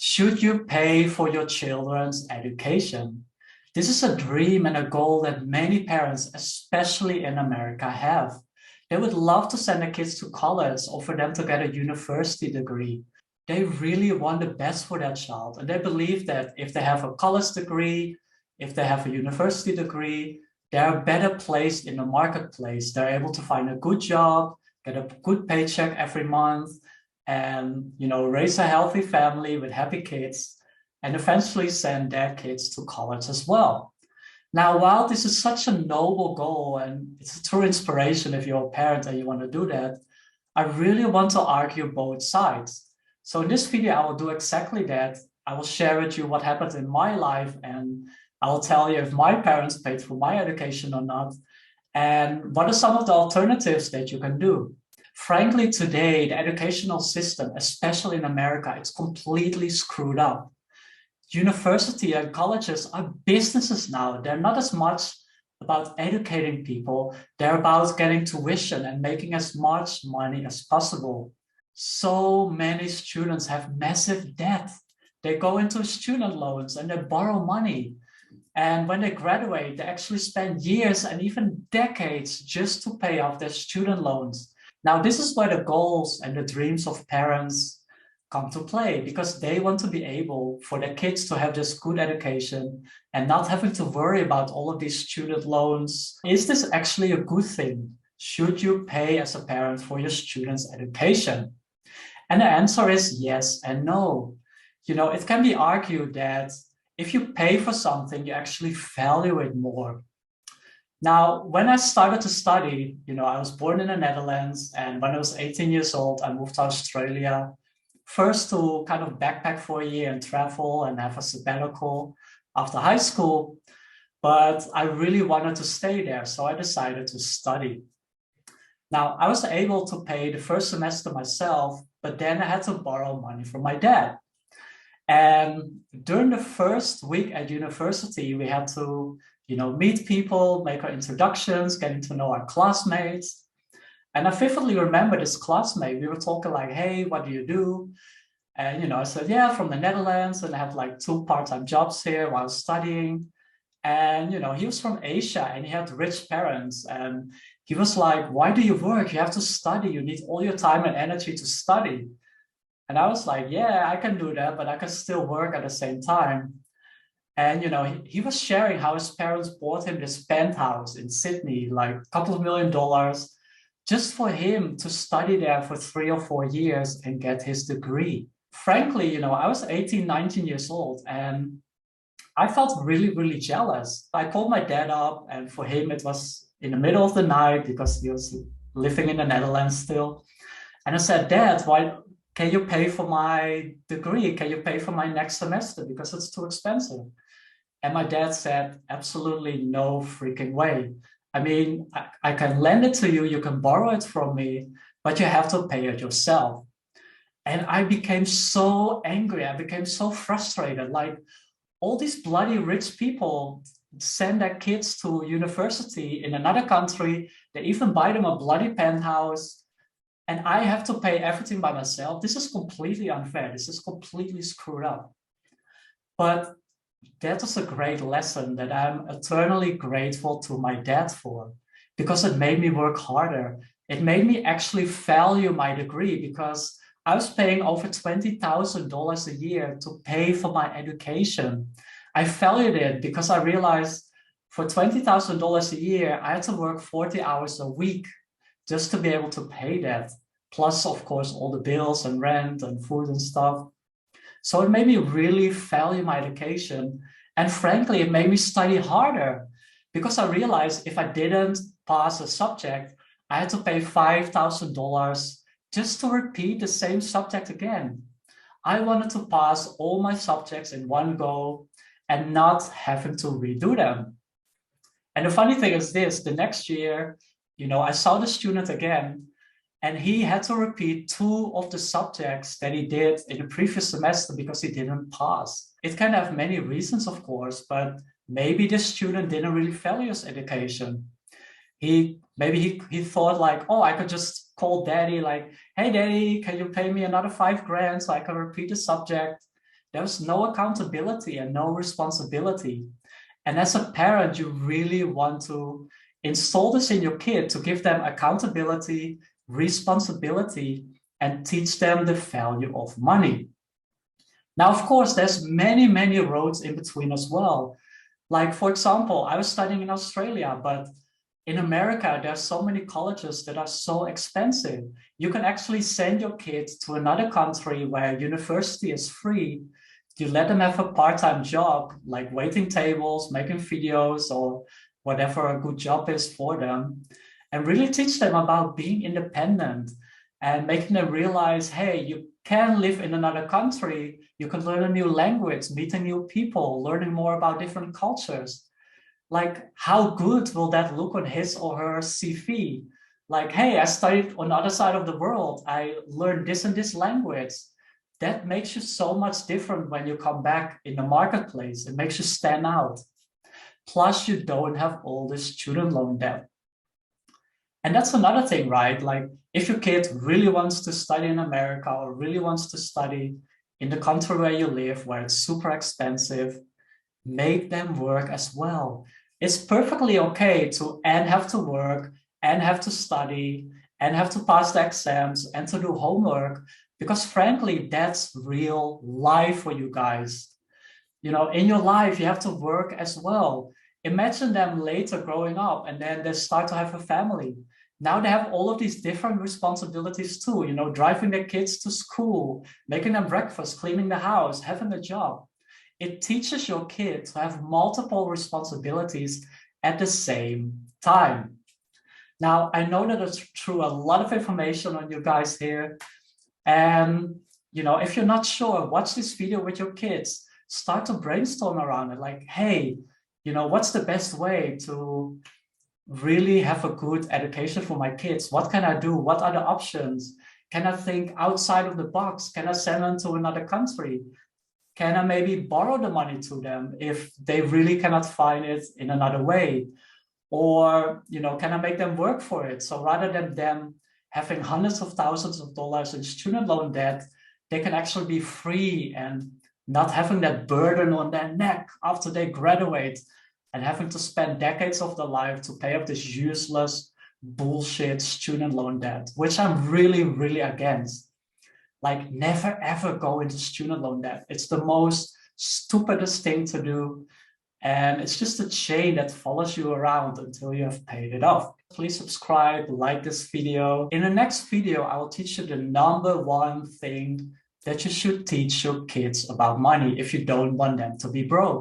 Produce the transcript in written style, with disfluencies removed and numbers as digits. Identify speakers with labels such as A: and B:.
A: Should you pay for your children's education? This is a dream and a goal that many parents, especially in America, have. They would love to send their kids to college or for them to get a university degree. They really want the best for their child. And they believe that if they have a college degree, if they have a university degree, they're better placed in the marketplace. They're able to find a good job, get a good paycheck every month, and raise a healthy family with happy kids and eventually send their kids to college as well. Now, while this is such a noble goal and it's a true inspiration if you're a parent and you want to do that, I really want to argue both sides. So in this video, I will do exactly that. I will share with you what happened in my life, and I will tell you if my parents paid for my education or not, and what are some of the alternatives that you can do. Frankly, today, the educational system, especially in America, it's completely screwed up. University and colleges are businesses now. They're not as much about educating people. They're about getting tuition and making as much money as possible. So many students have massive debt. They go into student loans and they borrow money. And when they graduate, they actually spend years and even decades just to pay off their student loans. Now, this is where the goals and the dreams of parents come to play, because they want to be able for their kids to have this good education and not having to worry about all of these student loans. Is this actually a good thing? Should you pay as a parent for your students' education? And the answer is yes and no. It can be argued that if you pay for something, you actually value it more. Now, when I started to study, I was born in the Netherlands, and when I was 18 years old, I moved to Australia, first to kind of backpack for a year and travel and have a sabbatical after high school. But I really wanted to stay there, so I decided to study. Now, I was able to pay the first semester myself, but then I had to borrow money from my dad. And during the first week at university, we had to meet people, make our introductions, getting to know our classmates. And I vividly remember this classmate. We were talking like, hey, what do you do? And, I said, yeah, from the Netherlands. And I have like 2 part-time jobs here while studying. And, he was from Asia and he had rich parents. And he was like, why do you work? You have to study. You need all your time and energy to study. And I was like, yeah, I can do that, but I can still work at the same time. And, he was sharing how his parents bought him this penthouse in Sydney, like a couple of $1 million, just for him to study there for 3 or 4 years and get his degree. Frankly, I was 18, 19 years old, and I felt really, really jealous. I called my dad up, and for him, it was in the middle of the night because he was living in the Netherlands still. And I said, Dad, why can you pay for my degree? Can you pay for my next semester? Because it's too expensive. And my dad said, absolutely no freaking way. I mean, I can lend it to you, you can borrow it from me, but you have to pay it yourself. And I became so angry. I became so frustrated. Like, all these bloody rich people send their kids to university in another country. They even buy them a bloody penthouse. And I have to pay everything by myself. This is completely unfair. This is completely screwed up. But that was a great lesson that I'm eternally grateful to my dad for, because it made me work harder. It made me actually value my degree, because I was paying over $20,000 a year to pay for my education. I valued it because I realized for $20,000 a year, I had to work 40 hours a week just to be able to pay that. Plus, of course, all the bills and rent and food and stuff. So it made me really value my education. And frankly, it made me study harder, because I realized if I didn't pass a subject, I had to pay $5,000 just to repeat the same subject again. I wanted to pass all my subjects in one go and not having to redo them. And the funny thing is this, the next year, I saw the student again, and he had to repeat 2 of the subjects that he did in the previous semester because he didn't pass. It can have many reasons, of course, but maybe the student didn't really value his education. Maybe he thought like, oh, I could just call daddy like, hey daddy, can you pay me another $5,000 so I can repeat the subject? There's no accountability and no responsibility. And as a parent, you really want to install this in your kid to give them accountability, responsibility, and teach them the value of money. Now, of course, there's many roads in between as well. Like, for example, I was studying in Australia, but in America, there's so many colleges that are so expensive. You can actually send your kids to another country where university is free. You let them have a part-time job, like waiting tables, making videos, or whatever a good job is for them, and really teach them about being independent and making them realize, hey, you can live in another country, you can learn a new language, meeting new people, learning more about different cultures. Like, how good will that look on his or her CV? Like, hey, I studied on the other side of the world. I learned this and this language. That makes you so much different when you come back in the marketplace. It makes you stand out. Plus, you don't have all this student loan debt. And that's another thing, right? Like, if your kid really wants to study in America or really wants to study in the country where you live, where it's super expensive, make them work as well. It's perfectly okay to and have to work and have to study and have to pass the exams and to do homework, because frankly, that's real life for you guys. You know, in your life, you have to work as well. Imagine them later growing up and then they start to have a family. Now they have all of these different responsibilities too, you know, driving their kids to school, making them breakfast, cleaning the house, having a job. It teaches your kid to have multiple responsibilities at the same time. Now, I know that it's threw a lot of information on you guys here. And, you know, if you're not sure, watch this video with your kids. Start to brainstorm around it. Like, hey, you know, what's the best way to really have a good education for my kids? What can I do? What are the options? Can I think outside of the box? Can I send them to another country? Can I maybe borrow the money to them if they really cannot find it in another way? Or, you know, can I make them work for it? So rather than them having hundreds of thousands of dollars in student loan debt, they can actually be free and not having that burden on their neck after they graduate and having to spend decades of their life to pay off this useless bullshit student loan debt, which I'm really against. Like, never ever go into student loan debt. It's the most stupidest thing to do. And it's just a chain that follows you around until you have paid it off. Please subscribe, like this video. In the next video, I will teach you the #1 thing that you should teach your kids about money if you don't want them to be broke.